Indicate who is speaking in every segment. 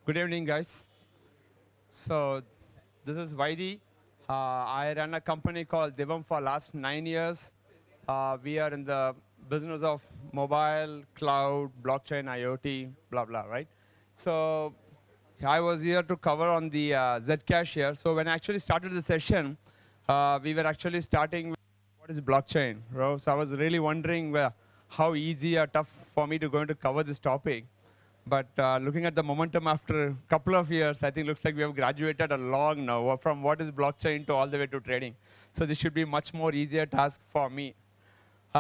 Speaker 1: Good evening, guys. So this is Vaidi. I run a company called Divam for last 9 years. We are in the business of mobile, cloud, blockchain, IoT, blah, blah, right? So I was here to cover on the Zcash here. So when I actually started the session, we were actually starting with what is blockchain, right? So I was really wondering how easy or tough for me to going to cover this topic. But looking at the momentum after a couple of years, I think looks like we have graduated along now from what is blockchain to all the way to trading. So this should be much more easier task for me. So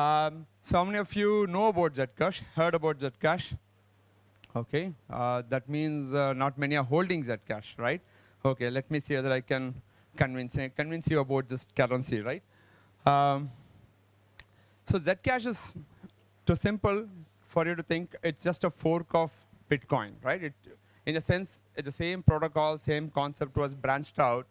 Speaker 1: how many of you know about Zcash, heard about Zcash? Okay, that means not many are holding Zcash, right? Okay, let me see whether I can convince you about this currency, right? Um, so Zcash is too simple for you to think it's just a fork of Bitcoin, right? In a sense, it's the same protocol, same concept was branched out,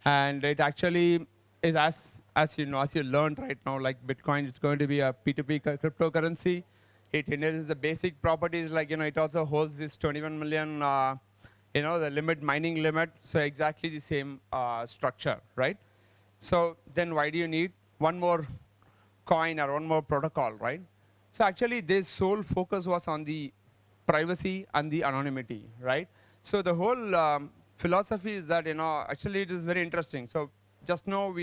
Speaker 1: and it actually is as you know, as you learned right now, like Bitcoin, it's going to be a P2P cryptocurrency. It inherits the basic properties, like it also holds this 21 million, the limit mining limit. So exactly the same structure, right? So then why do you need one more coin or one more protocol, right? So actually, this sole focus was on the privacy and the anonymity, right? So the whole philosophy is that actually it is very interesting. So just now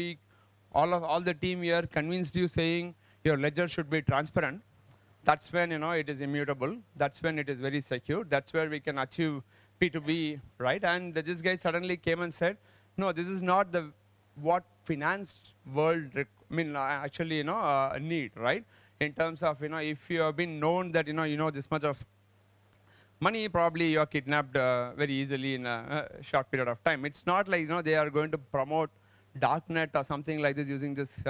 Speaker 1: all the team here convinced you saying your ledger should be transparent. That's when it is immutable. That's when it is very secure. That's where we can achieve P2B, right? And this guy suddenly came and said, no, this is not the what finance world actually need, right? In terms of if you have been known that you know this much of money, probably you are kidnapped very easily in a short period of time. It's not like they are going to promote darknet or something like this using this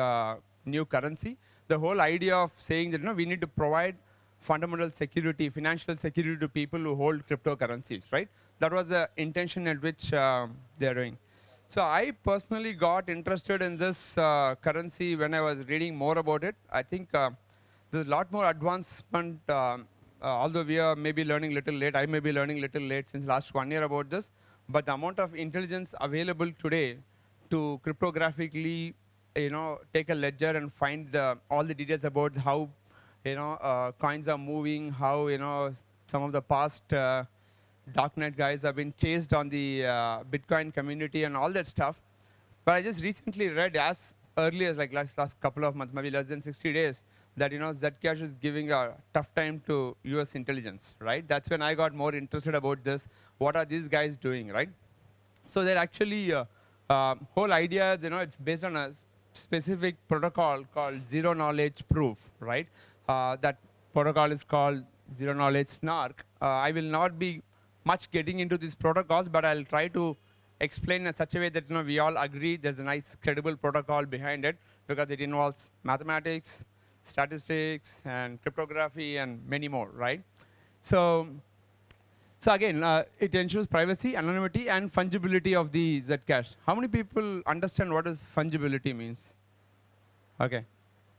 Speaker 1: new currency. The whole idea of saying that we need to provide fundamental security, financial security to people who hold cryptocurrencies, right? That was the intention at which they are doing. So I personally got interested in this currency when I was reading more about it. I think there's a lot more advancement, although we are maybe learning little late. I may be learning little late since last 1 year about this. But the amount of intelligence available today to cryptographically, take a ledger and find all the details about how, coins are moving, how, some of the past darknet guys have been chased on the Bitcoin community and all that stuff. But I just recently read as early as like last couple of months, maybe less than 60 days, that Zcash is giving a tough time to US intelligence, right? That's when I got more interested about this. What are these guys doing, right? So they're actually whole idea, it's based on a specific protocol called zero knowledge proof, right? That protocol is called zero knowledge snark. I will not be much getting into these protocols, but I'll try to explain in such a way that we all agree there's a nice credible protocol behind it, because it involves mathematics, statistics, and cryptography, and many more, right? So again, it ensures privacy, anonymity, and fungibility of the Zcash. How many people understand what is fungibility means? Okay,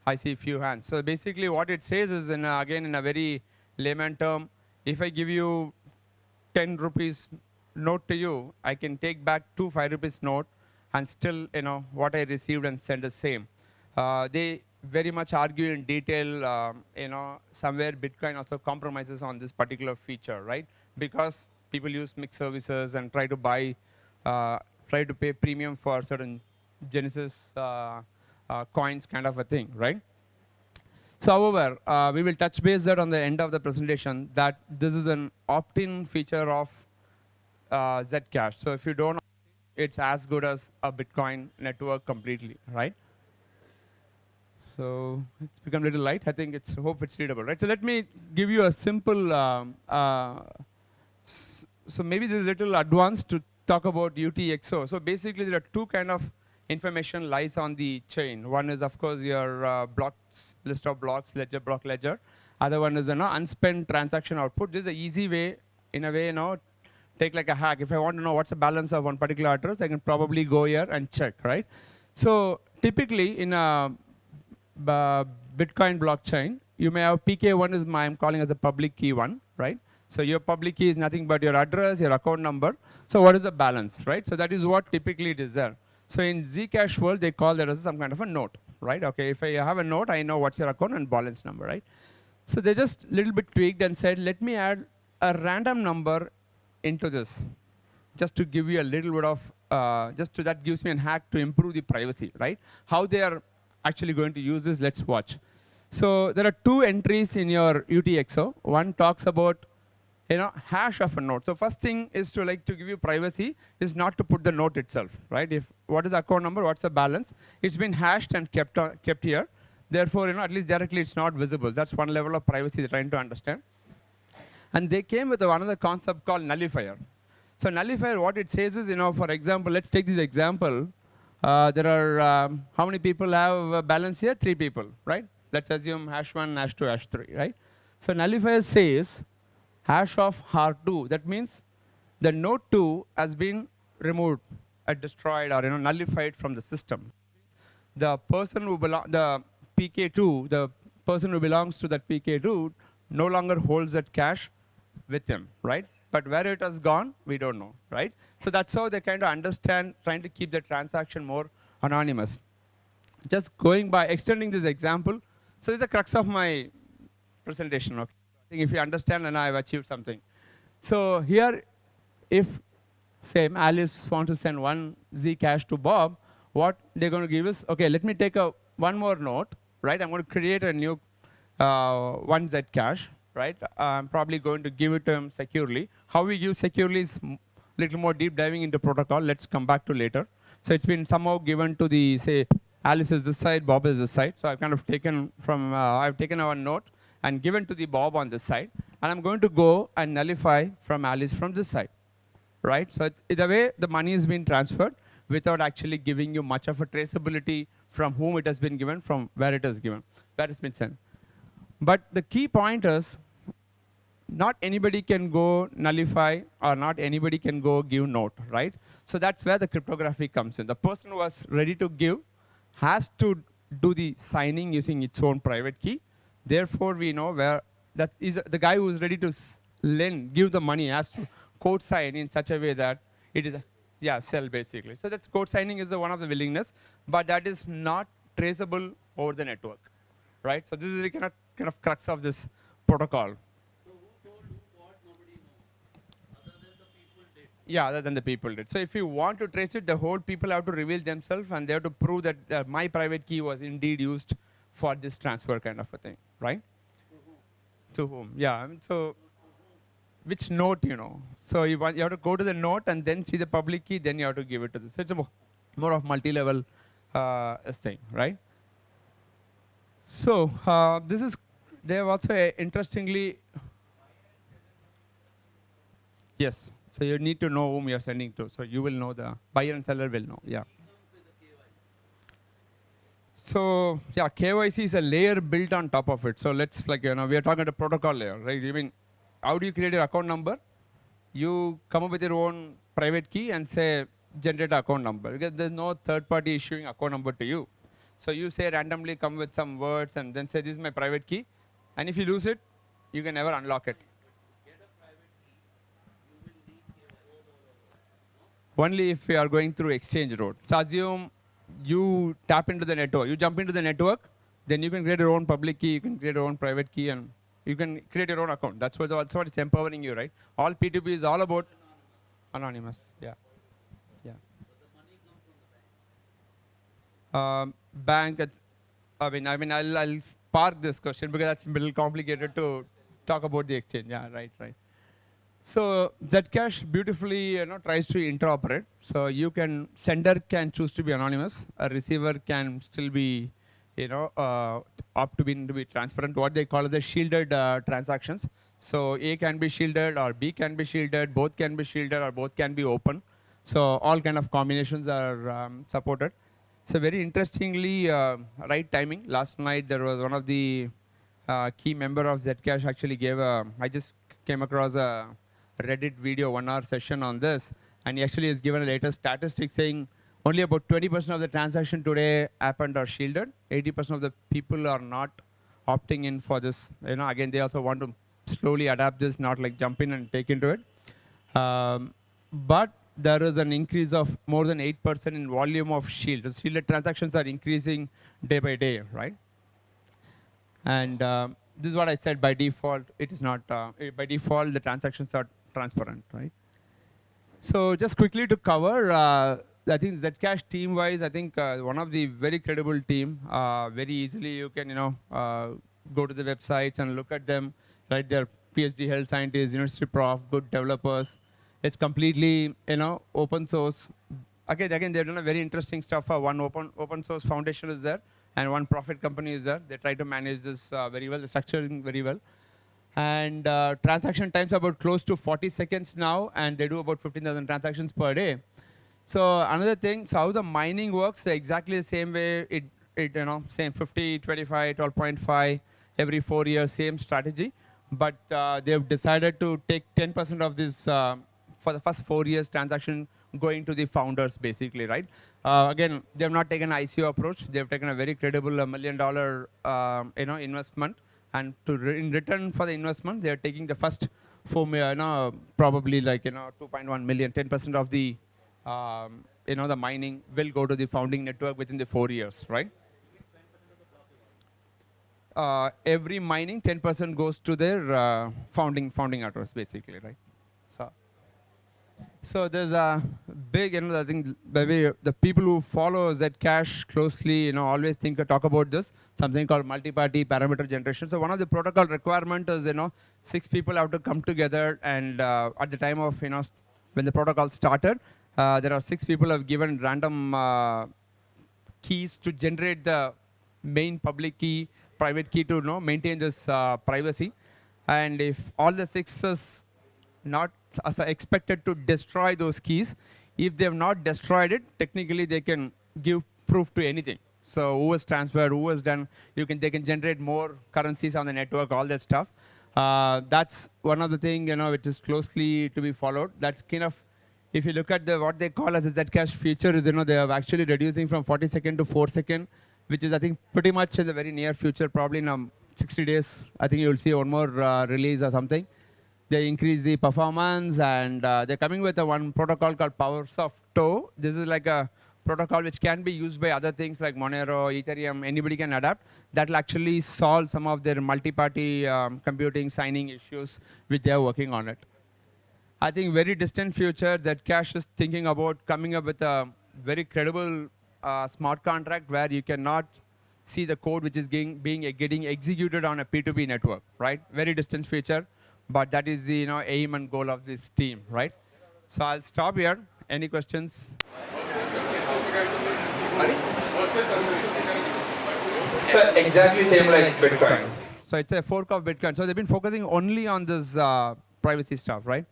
Speaker 1: I see a few hands. So basically what it says is, again, in a very layman term, if I give you 10 rupees note to you, I can take back 2 5 rupees note and still, what I received and send the same. They very much argue in detail, somewhere Bitcoin also compromises on this particular feature, right? Because people use mixed services and try to pay premium for certain Genesis coins kind of a thing, right? So however, we will touch base that on the end of the presentation, that this is an opt-in feature of Zcash. So if you don't, it's as good as a Bitcoin network completely, right? So it's become a little light. I think hope it's readable, right? So let me give you a simple, so maybe this is a little advanced to talk about UTXO. So basically there are two kind of information lies on the chain. One is, of course, your blocks, list of blocks, block ledger. Other one is unspent transaction output. This is an easy way, in a way, take like a hack. If I want to know what's the balance of one particular address, I can probably go here and check, right? So typically in a Bitcoin blockchain, you may have PK1 is I'm calling as a public key one, right? So your public key is nothing but your address, your account number. So what is the balance, right? So that is what typically it is there. So in Zcash world, they call that as some kind of a note, right? Okay, if I have a note, I know what's your account and balance number, right? So they just a little bit tweaked and said, let me add a random number into this, just to give you a little bit of, that gives me a hack to improve the privacy, right? How they are actually going to use this, let's watch. So there are two entries in your UTXO. One talks about hash of a note. So first thing is to give you privacy is not to put the note itself, right? If what is the account number, what's the balance? It's been hashed and kept here. Therefore, at least directly it's not visible. That's one level of privacy they're trying to understand. And they came with another concept called nullifier. So nullifier, what it says is, for example, let's take this example. There are, how many people have a balance here? 3 people, right? Let's assume hash 1, hash 2, hash 3, right? So nullifier says hash of har2. That means the node 2 has been removed, destroyed, or nullified from the system. The person who the PK2, the person who belongs to that PK2, no longer holds that cache with him, right? But where it has gone, we don't know, right? So that's how they kind of understand, trying to keep the transaction more anonymous. Just going by extending this example, so this is the crux of my presentation. Okay? I think if you understand, then I've achieved something. So here, if say Alice wants to send one Zcash to Bob, what they're going to give is, okay, let me take one more note, right? I'm going to create a new one Zcash, right? I'm probably going to give it to him securely. How we give securely is a little more deep diving into protocol. Let's come back to later. So it's been somehow given to the, say, Alice is this side, Bob is this side. So I've kind of taken from, I've taken our note and given to the Bob on this side. And I'm going to go and nullify from Alice from this side, right? So the way the money has been transferred without actually giving you much of a traceability from whom it has been given, from where it is given, where it's been sent. But the key point is, not anybody can go nullify, or not anybody can go give note, right? So that's where the cryptography comes in. The person who was ready to give has to do the signing using its own private key. Therefore, we know where that is the guy who is ready to give the money has to code sign in such a way that it is sell basically. So that's code signing is one of the willingness, but that is not traceable over the network, right? So this is the kind of crux of this protocol.
Speaker 2: So who sold, who bought, nobody knows. Other than the people did.
Speaker 1: Yeah, other than the people did. So if you want to trace it, the whole people have to reveal themselves, and they have to prove that my private key was indeed used for this transfer kind of a thing, right? To whom? Yeah. So which note, So you have to go to the note and then see the public key, then you have to give it to this. So it's a more of multi-level thing, right? So they have also interestingly, yes. So you need to know whom you're sending to. So you will know, the buyer and seller will know, yeah. So yeah, KYC is a layer built on top of it. So let's we are talking about a protocol layer, right? I mean, how do you create your account number? You come up with your own private key and say, generate an account number, because there's no third party issuing account number to you. So you say randomly come with some words and then say, this is my private key. And if you lose it, you can never unlock it. Only if you are going through exchange road. So assume you tap into the network, you jump into the network, then you can create your own public key, you can create your own private key, and you can create your own account. That's what it's empowering you, right? All P2P is all about anonymous. Yeah. Yeah. Bank. I'll park this question because that's a little complicated to talk about the exchange. Yeah, right. So Zcash beautifully tries to interoperate. So sender can choose to be anonymous. A receiver can still be opt to be transparent. What they call the shielded transactions. So A can be shielded, or B can be shielded, both can be shielded, or both can be open. So all kind of combinations are supported. So very interestingly, right timing. Last night there was one of the key member of Zcash actually gave I just came across a Reddit video 1-hour session on this, and he actually has given a latest statistic saying only about 20% of the transaction today happened are shielded. 80% of the people are not opting in for this. Again, they also want to slowly adapt this, not like jump in and take into it. But there is an increase of more than 8% in volume of Shield. The shielded transactions are increasing day by day, right? And this is what I said. By default, it is not. By default, the transactions are transparent, right? So just quickly to cover, I think Zcash team-wise, I think one of the very credible team. Very easily you can go to the websites and look at them. Right, they're PhD health scientists, university prof, good developers. It's completely open source. Again, they've done a very interesting stuff. One open source foundation is there, and one profit company is there. They try to manage this very well, the structuring very well. And transaction times are about close to 40 seconds now, and they do about 15,000 transactions per day. So another thing, so how the mining works, exactly the same way, same 50, 25, 12.5, every 4 years, same strategy. But they've decided to take 10% of this for the first 4 years transaction going to the founders, basically, right? Again, they have not taken an ICO approach. They've taken a very credible $1 million investment. And in return for the investment, they are taking the first probably like 2.1 million, 10% of the the mining will go to the founding network within the 4 years, right? Every mining, 10% goes to their founding address, basically, right? So there's a big, I think maybe the people who follow Zcash closely, always talk about this, something called multi-party parameter generation. So one of the protocol requirement is, 6 people have to come together, and at the time of, when the protocol started, there are 6 people have given random keys to generate the main public key, private key to maintain this privacy. And if all the 6 is not expected to destroy those keys. If they have not destroyed it, technically they can give proof to anything. So who has transferred, who has done, they can generate more currencies on the network, all that stuff. That's one of the things which is closely to be followed. That's kind of, if you look at what they call as a Zcash feature is, they are actually reducing from 40 second to 4 second, which is I think pretty much in the very near future, probably in 60 days. I think you'll see one more release or something. They increase the performance, and they're coming with one protocol called PowerSoft Toe. This is like a protocol which can be used by other things like Monero, Ethereum. Anybody can adapt. That will actually solve some of their multi-party computing signing issues which they are working on it. I think very distant future, Zcash is thinking about coming up with a very credible smart contract where you cannot see the code which is getting executed on a P2P network, right? Very distant future. But that is the aim and goal of this team, right? So I'll stop here. Any questions? Sorry? So exactly same like Bitcoin. So it's a fork of Bitcoin. So they've been focusing only on this privacy stuff, right?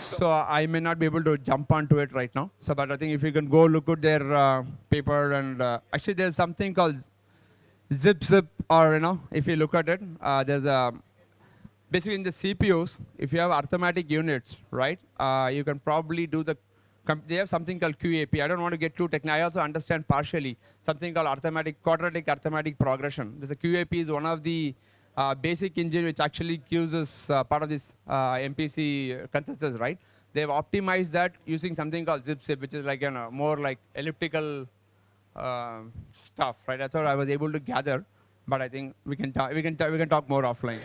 Speaker 1: So I may not be able to jump onto it right now. So, but I think if you can go look at their paper, and actually there's something called zip, or if you look at it, there's a basically in the CPUs, if you have arithmetic units, right, you can probably do they have something called QAP. I don't want to get too technical. I also understand partially something called quadratic arithmetic progression. There's a QAP is one of the basic engine which actually uses part of this MPC consensus, right? They've optimized that using something called zip, which is like more like elliptical stuff, right? That's what I was able to gather, but I think we can talk more offline.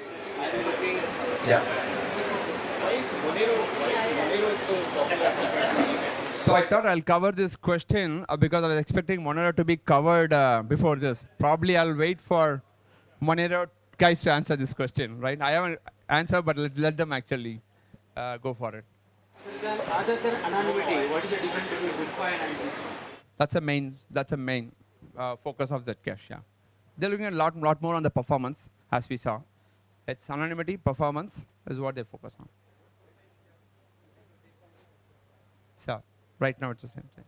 Speaker 1: Yeah. So I thought I'll cover this question because I was expecting Monero to be covered before this. Probably I'll wait for Monero guys to answer this question, right? I haven't answered, but let them actually go for it.
Speaker 2: Other than anonymity, what is the difference between Bitcoin and this?
Speaker 1: That's a main focus of Zcash. Yeah, they're looking at a lot more on the performance, as we saw. It's anonymity, performance is what they focus on. So right now it's the same thing.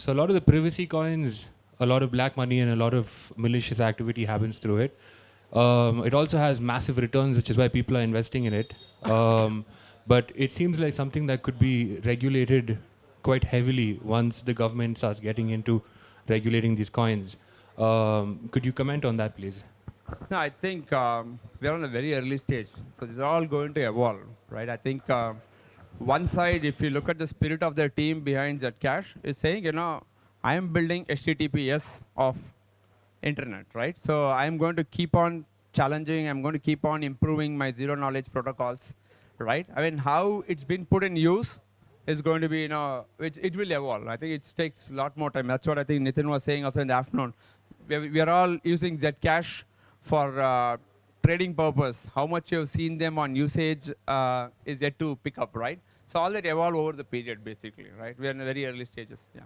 Speaker 3: So a lot of the privacy coins, a lot of black money and a lot of malicious activity happens through it. It also has massive returns, which is why people are investing in it. But it seems like something that could be regulated quite heavily once the government starts getting into regulating these coins. Could you comment on that, please?
Speaker 1: No, I think we are on a very early stage. So these are all going to evolve, right? I think one side, if you look at the spirit of the team behind Zcash, is saying, I am building HTTPS of internet, right? So I'm going to keep on challenging. I'm going to keep on improving my zero knowledge protocols, right? I mean, how it's been put in use is going to be, it will evolve. I think it takes a lot more time. That's what I think Nitin was saying also in the afternoon. We are all using Zcash for trading purpose. How much you've seen them on usage is yet to pick up, right? So all that evolve over the period, basically, right? We are in the very early stages, yeah.